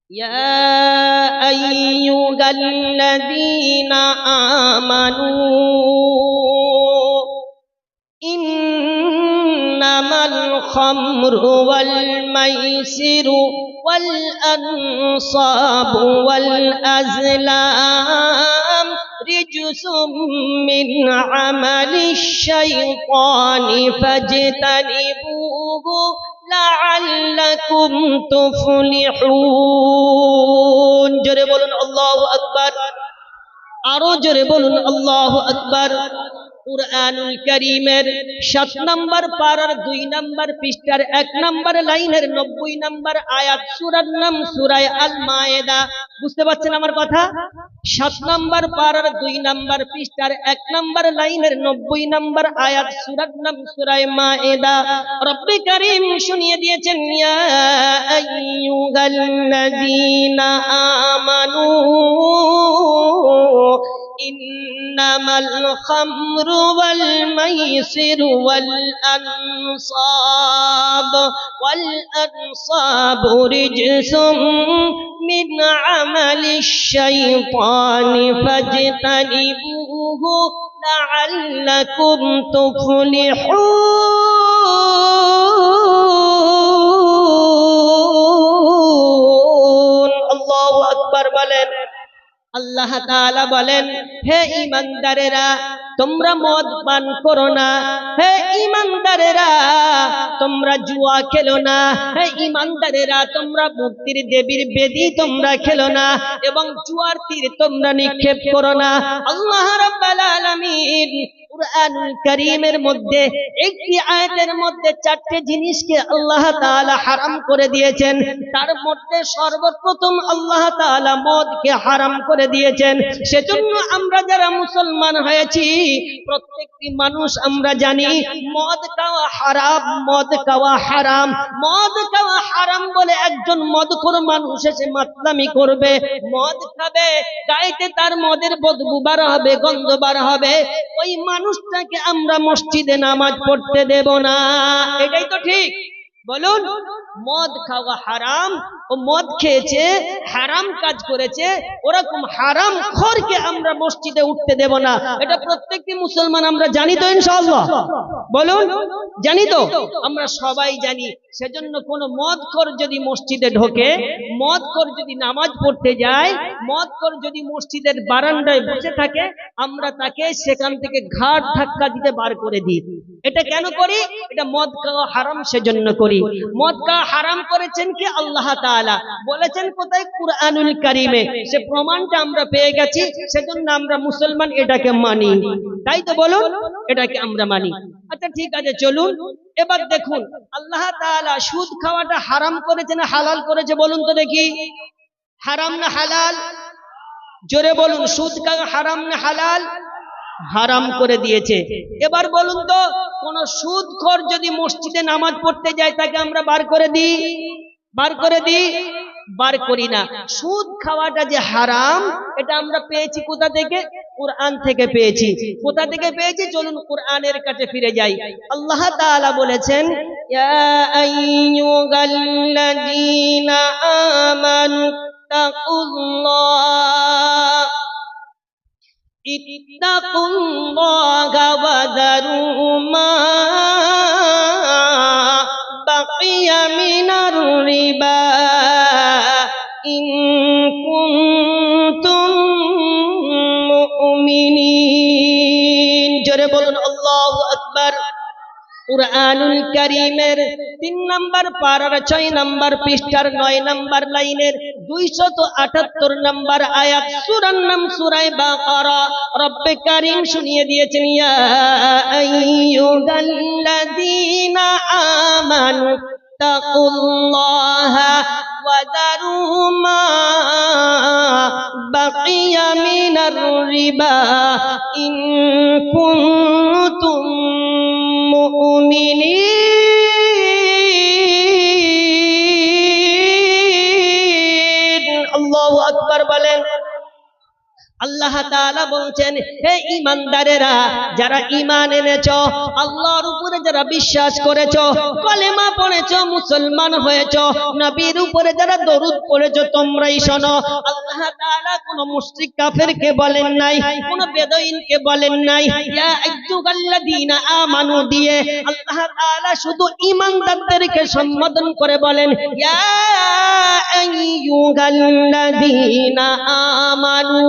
يا أيها الذين آمنوا إنما الخمر والميسر والأنصاب والأزلام رجس من عمل الشيطان فاجتنبوه لعلكم تفلحون جرے بولن اللہ اکبر আরো জোরে বলুন আল্লাহু আকবার কুরআনুল কারীমের ৭ নাম্বার পারার ২ নাম্বার পৃষ্ঠার ১ নাম্বার লাইনের ৯০ নাম্বার আয়াত সূরার নাম সূরা আল মায়েদা বুঝতে পারছেন আমার কথা ৭ নাম্বার পারার ২ নাম্বার পৃষ্ঠার ১ নাম্বার লাইনের ৯০ নাম্বার আয়াত সূরার নাম সূরা মায়েদা রব্বে কারীম শুনিয়ে দিয়েছেন ইয়া আইয়ুহাল্লাযীনা আমানু إنما الخمر والميسر والأنصاب رجس من عمل الشيطان فاجتنبوه لعلكم تفلحون الله أكبر بلن আল্লাহ তাআলা বলেন হে ঈমানদারেরা তোমরা মদ পান করো না হে ঈমানদারেরা তোমরা জুয়া খেলো না হে ঈমানদারেরা তোমরা মুক্তির দেবীর বেদী তোমরা খেলো না এবং জুয়ার তীর তোমরা নিক্ষেপ করো না আল্লাহ রাব্বুল আলামিন কুরআনুল কারীমের মধ্যে একটি আয়াতের মধ্যে 4টে জিনিসকে আল্লাহ তাআলা হারাম করে দিয়েছেন তার মধ্যে সর্বপ্রথম আল্লাহ তাআলা মদকে হারাম করে দিয়েছেন সেজন্য আমরা যারা মুসলমান হয়েছি প্রত্যেকটি মানুষ আমরা জানি মদ খাওয়া হারাম মদ খাওয়া হারাম মদ খাওয়া হারাম বলে একজন মদখোর মানুষ এসে মাতলামি করবে মদ খাবে গাইতে তার মদের বদবু বার হবে গন্ধ বার হবে ওই মানুষটাকে আমরা মসজিদে নামাজ পড়তে দেব না এটাই তো ঠিক বলুন মদ খাওয়া হারাম ও মদ খেয়েছে হারাম কাজ করেছে ওরকম হারাম খোরকে আমরা মসজিদে উঠতে দেব না এটা প্রত্যেকটি মুসলমান আমরা জানি তো ইনশাআল্লাহ বলুন জানি তো আমরা সবাই জানি সেজন্য কোন মদখোর যদি মসজিদে ঢোকে মদখোর যদি নামাজ পড়তে যায় মদখোর যদি মসজিদের বারান্দায় বসে থাকে আমরা তাকে সেখান থেকে ঘাট ধাক্কা দিতে বার করে দিই এটা কেন করি এটা মদ খাওয়া হারাম সেজন্য করি মদ খাওয়া হারাম করেছেন কি আল্লাহ তাআলা বলেছেন কোথায় কুরআনুল কারীমে সে প্রমাণটা আমরা পেয়ে গেছি সেজন্য আমরা মুসলমান এটাকে মানি তাই তো বলুন এটাকে আমরা মানি আচ্ছা ঠিক আছে চলুন এবার দেখুন আল্লাহ তাআলা সুদ খাওয়াটা হারাম করেছে না হালাল করেছে বলুন তো দেখি হারাম না হালাল জোরে বলুন সুদ খাওয়া হারাম না হালাল হারাম করে দিয়েছে এবার বলুন তো কোন সুদখোর যদি মসজিদে নামাজ পড়তে যায় তাকে আমরা বার করে দিই বার করি না সুদ খাওয়াটা যে হারাম এটা আমরা পেয়েছি কোথা থেকে কুরআন থেকে পেয়েছি কোথা থেকে পেয়েছি চলুন কুরআনের কাছে ফিরে যাই আল্লাহ তাআলা বলেছেন ইয়া আইয়ুহাল্লাযীনা আমানু তাকুল্লাহ ইত্তাকুল্লাহা ওয়া যারু মা বাকিয়া মিনার রিবা ইন কুনতুম মুমিনিন জোরে বলুন আল্লাহু আকবার কুরআনুল কারীমের 3 নাম্বার পারার 6 নাম্বার পৃষ্ঠার 9 নাম্বার লাইনের 278 নাম্বার আয়াত সূরার নাম সূরা বাকারা রব্বে কারীম শুনিয়ে দিয়েছেন ইয়া আইয়ুহাল্লাযীনা আমানু তাকুল্লাহা ওয়া যারু মা বাকিয়া মিনার রিবা ইন কুনতুম মুমিনিন আল্লাহু আকবার বলেন আল্লাহ তাআলা বলছেন, হে ঈমানদারেরা, যারা ঈমান এনেছো, আল্লাহর উপরে যারা বিশ্বাস করেছো, কলেমা পড়েছো, মুসলমান হয়েছো, নবীর উপরে যারা দরুদ পড়েছো, তোমরাই শোনো। আল্লাহ তাআলা কোন মুশরিক কাফেরকে বলেন নাই, কোন বেদুইনকে বলেন নাই, ইয়া আইয়ুহাল্লাযীনা আমানু দিয়ে আল্লাহ তাআলা শুধু ঈমানদারদেরকে সম্বোধন করে বলেন, ইয়া আইয়ুহাল্লাযীনা আমানু,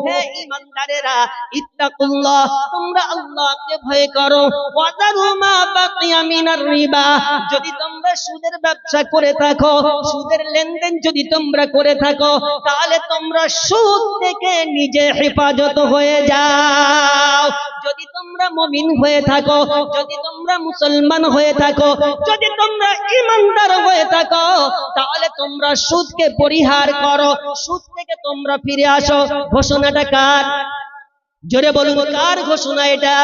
হে ঈমানদারেরা, ইত্তাকুল্লাহ, তোমরা আল্লাহকে ভয় করো, ওয়াযারু মা বাকিয়া মিনার রিবা, যদি তোমরা সুদের ব্যবসা করে থাকো, সুদের লেনদেন যদি তোমরা করে থাকো, তাহলে তোমরা সুদ থেকে নিজে হেফাজত হয়ে যাও। যদি তোমরা মুমিন হয়ে থাকো, যদি তোমরা মুসলমান হয়ে থাকো, যদি তোমরা ঈমানদার হয়ে থাকো, তাহলে তোমরা সুদকে পরিহার করো, সুদ থেকে তোমরা ফিরে আসো। ঘোষণাটা কার? জোরে বলুন, কার ঘোষণা এটা?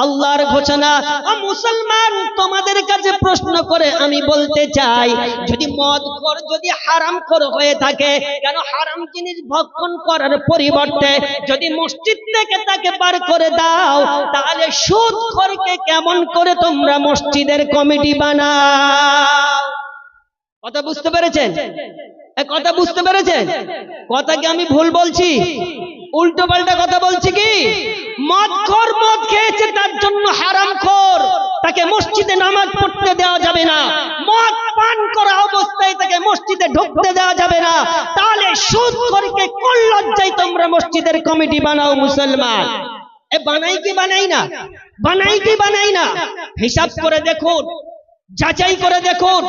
আল্লাহর ঘোষণা। ও মুসলমান, তোমাদের কাছে প্রশ্ন করে আমি বলতে চাই, যদি মদখোর, যদি হারামখোর হয়ে থাকে, কেন হারাম জিনিস ভক্ষণ করার পরিবর্তে যদি মসজিদ থেকে তাকে বার করে দাও, তাহলে সুদখোরকে কেমন করে তোমরা মসজিদের কমিটি বানাও? কথা বুঝতে পেরেছেন? কথা বুঝতে পেরেছেন? কথা কি আমি ভুল বলছি? উল্টো পাল্টা কথা বলছি কি? মদখোর মদ খেয়েছে তার জন্য হারামখোর, তাকে মসজিদে নামাজ পড়তে দেওয়া যাবে না, মদ পান করা অবস্থায় তাকে মসজিদে ঢুকতে দেওয়া যাবে না, তাহলে সুদখোরকে কোন লজ্জায় তোমরা মসজিদের কমিটি বানাও? মুসলমান এ বানাই কি বানাই না? বানাই কি বানাই না? হিসাব করে দেখুন, যাচাই করে দেখুন,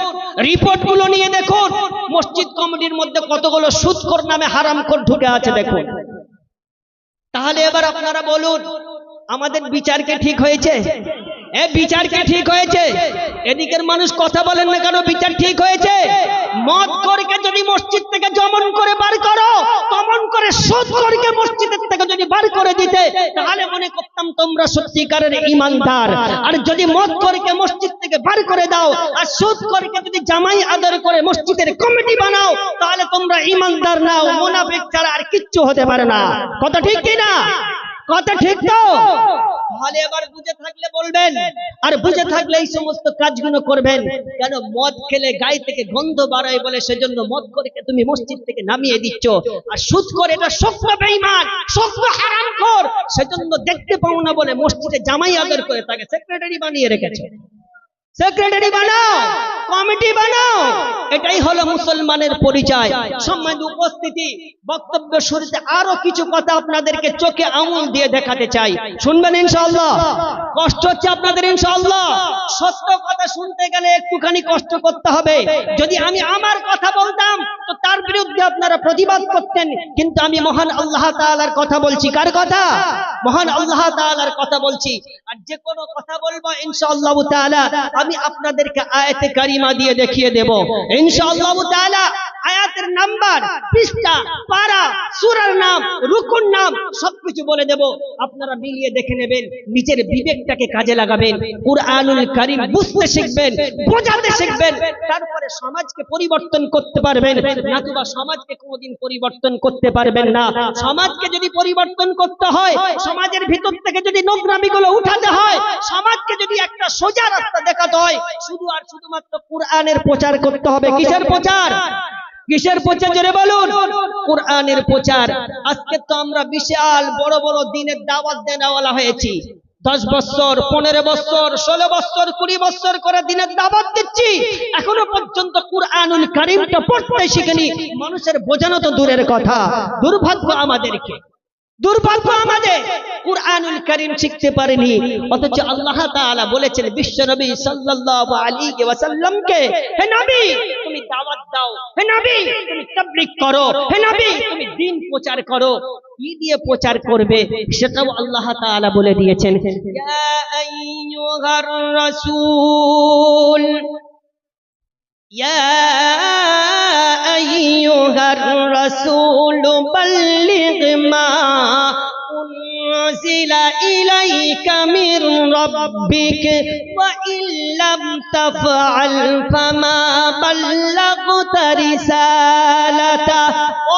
রিপোর্ট গুলো নিয়ে দেখুন, মসজিদ কমিটির মধ্যে কতগুলো সুদখোর নামে হারামখোর ঢুকে আছে দেখুন। তাহলে এবার আপনারা বলুন, আমাদের বিচার কি ঠিক হয়েছে? এ বিচার কি ঠিক হয়েছে? এদিকের মানুষ কথা বলেন না কেন? বিচার ঠিক হয়েছে? মদখোরকে যদি মসজিদ থেকে যেমন করে বার করো, তেমন করে সুদখোরকে মসজিদের থেকে যদি বার করে দিতে, তাহলে মনে করতাম তোমরা সত্যিকারের ঈমানদার। আর যদি মদখোরকে মসজিদ থেকে বার করে দাও আর সুদখোরকে যদি জামাই আদর করে মসজিদের কমিটি বানাও, তাহলে তোমরা ঈমানদার নাও, মুনাফিক ছাড়া আর কিচ্ছু হতে পারে না। কথা ঠিক কি না? কথা ঠিক তো? তাহলে এবার বুঝে থাকলে বলবেন, আর বুঝে থাকলে এই সমস্ত কাজগুলো করবেন। কেন মদ খেলে গায়ে থেকে গন্ধ বাড়ায় বলে সেজন্য মদখোরকে তুমি মসজিদ থেকে নামিয়ে দিচ্ছ, আর সুদখোর এটা শক্ত বেঈমান, শক্ত হারামখোর, সেজন্য দেখতে পাও না বলে মসজিদে জামাই আদর করে তাকে সেক্রেটারি বানিয়ে রেখেছে। সেক্রেটারি বানাও, কমিটি বানাও, এটাই হলো মুসলমানের পরিচয়। সম্মানিত উপস্থিতি, বক্তব্য শুরুতে আরো কিছু কথা আপনাদেরকে চোখে আঙুল দিয়ে দেখাতে চাই, শুনবেন ইনশাআল্লাহ? কষ্ট হচ্ছে আপনাদের ইনশাআল্লাহ? সত্য কথা শুনতে গেলে একটুখানি কষ্ট করতে হবে। যদি আমি আমার কথা বলতাম তো তার বিরুদ্ধে আপনারা প্রতিবাদ করতেন, কিন্তু আমি মহান আল্লাহ তাআলার কথা বলছি। কার কথা? মহান আল্লাহ তাআলার কথা বলছি। আর যে কোনো কথা বলবো ইনশাআল্লাহ তাআলা আমি আপনাদেরকে আয়াতে কারিমা দিয়ে দেখিয়ে দেব ইনশাআল্লাহ তাআলা। আয়াতের নাম্বার, পৃষ্ঠা, পারা, সূরার নাম, রুকুর নাম সবকিছু বলে দেব, আপনারা মিলিয়ে দেখে নেবেন, নিজের বিবেকটাকে কাজে লাগাবেন, কুরআনুল কারীম বুঝতে শিখবেন, বোঝাতে শিখবেন, তারপরে সমাজকে পরিবর্তন করতে পারবেন। নতুবা সমাজকে কোনোদিন পরিবর্তন করতে পারবেন না। সমাজকে যদি পরিবর্তন করতে হয়, সমাজের ভিতর থেকে যদি নোংরামিগুলো উঠাতে হয়, সমাজকে যদি একটা সোজা রাস্তা দেখাতে হয়, শুধু আর শুধুমাত্র কুরআনের প্রচার করতে হবে। কিসের প্রচার? কিসের প্রচার? জোরে বলুন, কুরআনের প্রচার। আজকে তো আমরা বিশাল বড় বড় দিনের দাওয়াত দেওয়ালা হয়েছি, 10 বছর, 15 বছর, 16 বছর, 20 বছর করে দিনের দাওয়াত দিচ্ছি, এখনো পর্যন্ত কুরআনুল কারীমটা পড়তে শিখিনি। মানুষের বোঝানো তো দূরের কথা, দুর্ভাগ্য আমাদেরকে, দুর্ভাগ্য আমাদের, কুরআনুল কারীম শিখতে পারেনি। অথচ আল্লাহ তাআলা বলেছেন বিশ্ব নবী সাল্লাল্লাহু আলাইহি ওয়াসাল্লামকে, হে নবী তুমি দাওয়াত দাও, হে নবী তুমি তাবলীগ করো, হে নবী তুমি দ্বীন প্রচার করো। কি দিয়ে প্রচার করবে সেটাও আল্লাহ তাআলা বলে দিয়েছেন। ইয়া আইয়ুহার রাসূল, ইয়া আইয়ুহার রাসূল বাল্লিগ মা উনজিলা ইলাইকা মির রাব্বিক ওয়া ইল্লাম তাফআল ফামা বাল্লাগতা রিসালাতা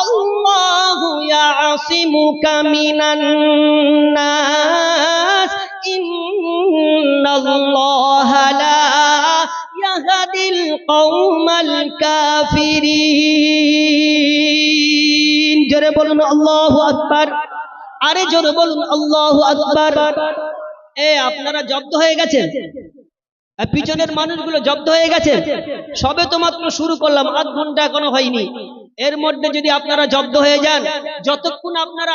আল্লাহু ইয়াসিমুকা মিনান নাস ইন্নাল্লাহা লা ইয়াহদিল কওমাল কাফিরিন। জোরে বলুন আল্লাহু আকবার, আরে জোরে বলুন আল্লাহু আকবার। আপনারা জব্দ হয়ে গেছেন, পিছনের মানুষগুলো জব্দ হয়ে গেছে, সবে তো মাত্র শুরু করলাম, আধ ঘন্টা এখনো হয়নি। এর মধ্যে যদি আপনারা জব্দ হয়ে যান, যতক্ষণ আপনারা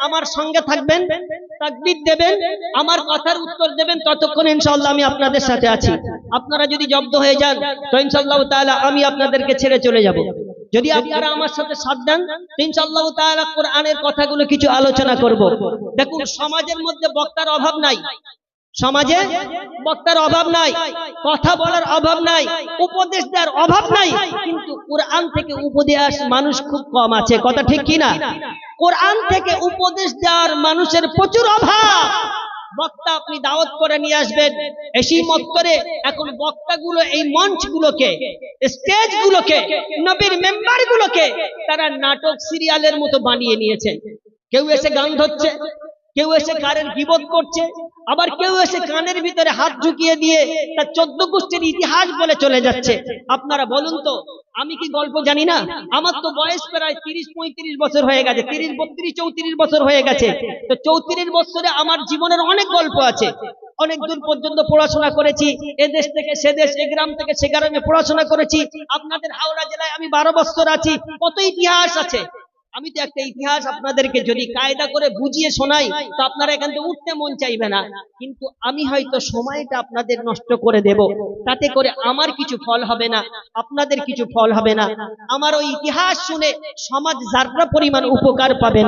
আমার সঙ্গে থাকবেন, তাকবীর দেবেন, আমার কথার উত্তর দেবেন, ততক্ষণ ইনশাআল্লাহ আমি আপনাদের সাথে আছি। আপনারা যদি জব্দ হয়ে যান তো ইনশাআল্লাহ তাআলা আমি আপনাদেরকে ছেড়ে চলে যাব। যদি আপনারা আমার সাথে সাথ দেন তো ইনশাআল্লাহ তাআলা কোরআনের কথাগুলো কিছু আলোচনা করব। দেখুন, সমাজের মধ্যে বক্তার অভাব নাই, সমাজে বক্তার অভাব নাই, কথা বলার অভাব নাই, উপদেশ দেওয়ার অভাব নাই, কিন্তু কোরআন থেকে উপদেশ মানুষ খুব কম আছে। কথা ঠিক কি না? কোরআন থেকে উপদেশ দেওয়ার মানুষের প্রচুর অভাব। বক্তা আপনি দাওয়াত করে নিয়ে আসবেন, এসি মত করে এখন বক্তাগুলো এই মঞ্চগুলোকে, স্টেজগুলোকে, নবীর মেম্বারগুলোকে তারা নাটক সিরিয়ালের মতো বানিয়ে নিয়েছেন। কেউ এসে গান ধরছে, কেউ এসে কারের গীবত করছে, আবার কেউ এসে কানের ভিতরে হাত ঢুকিয়ে দিয়ে তার 14 গোষ্ঠীর ইতিহাস বলে চলে যাচ্ছে। আপনারা বলুন তো, আমি কি গল্প জানি না? আমার তো বয়স প্রায় 30-35 বছর হয়ে গেছে, 30-32-34 বছর হয়ে গেছে। তো 34 বছরে আমার জীবনের অনেক গল্প আছে, অনেক দূর পর্যন্ত পড়াশোনা করেছি, এ দেশ থেকে সে দেশ, এ গ্রাম থেকে সে গ্রামে পড়াশোনা করেছি। আপনাদের হাওড়া জেলায় আমি 12 বছর আছি, কত ইতিহাস আছে। আমি তো একটা ইতিহাস আপনাদেরকে যদি কায়দা করে বুঝিয়ে শোনাই তো আপনারা এখান থেকে উঠতে মন চাইবে না, কিন্তু আমি হয়তো সময়টা আপনাদের নষ্ট করে দেব, তাতে করে আমার কিছু ফল হবে না, আপনাদের কিছু ফল হবে না। আমার ওই ইতিহাস শুনে সমাজ যারা পরিমাণ উপকার পাবে না।